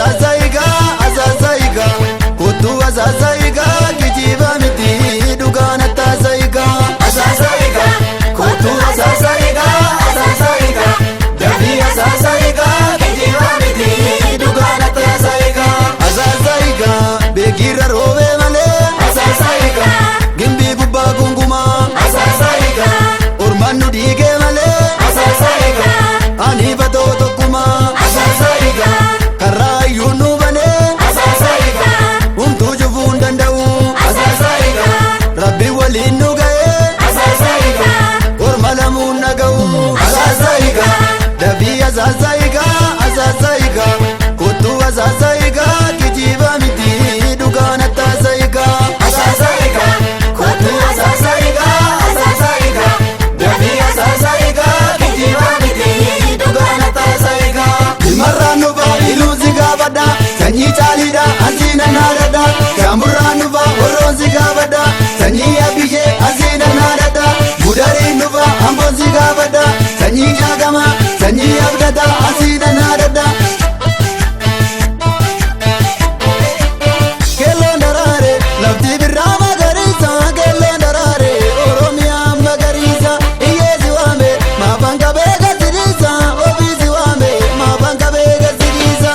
azazaiga azazaiga kutu azazaiga kijiba miti dugana tazaiga azazaiga kutu azazaiga azazaiga dabi azazaiga kijiba miti dugana tazaiga azazaiga begira robe male azazaiga gimbi gubba gunguma azazaiga urmanu dige male azazaiga ani bato kuma azazaiga karayu nubane azazaiga tujubu dandau azazaiga rabbi wali nugaye azazaiga urmalamu nagau azazaiga dabi azazaiga azazaiga kutu azazaiga kijiba miti dugana tazaiga azazaiga kutu azazaiga azazaiga dabi azazaiga kijiba miti dugana tazaiga marranu ba iluziga bada sanyi chalida azina narada kamburanu ba oroziga bada sanyi abije azina narada budarinu ba amboziga bada sanyi jagama sanyi abdada azina narada kelo narare lafti birama garisa kelo narare oromia magarisa iyezi wame mabanga bega zirisa obizi wame mabanga bega zirisa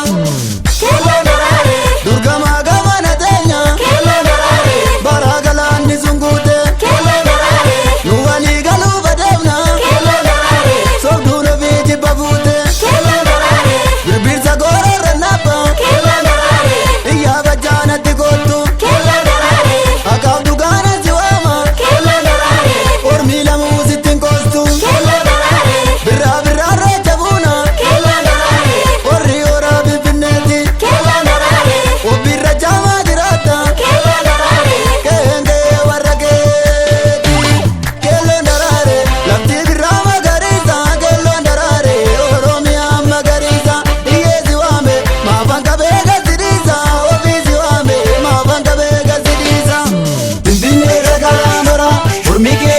kelo narare durga magama natenya kelo narare baragalan nizungute kelo narare nuwali galu badevna kelo narare sobduna viji bavute kelo narare birbirsa gore renapa kelo narare iya bajana tigotu kelo narare akaw dugana jiwama kelo narare ormila muzitin kostu kelo narare birra birra rajabuna kelo narare orri ora bibineti kelo narare obirra jama dirata kelo narare kenge warageti kelo narare lafti birra magarisa kelo narare oromia magarisa iyezi wame mabanga bega ziriza obizi wame mabanga bega ziriza bimbine ragalanora urmike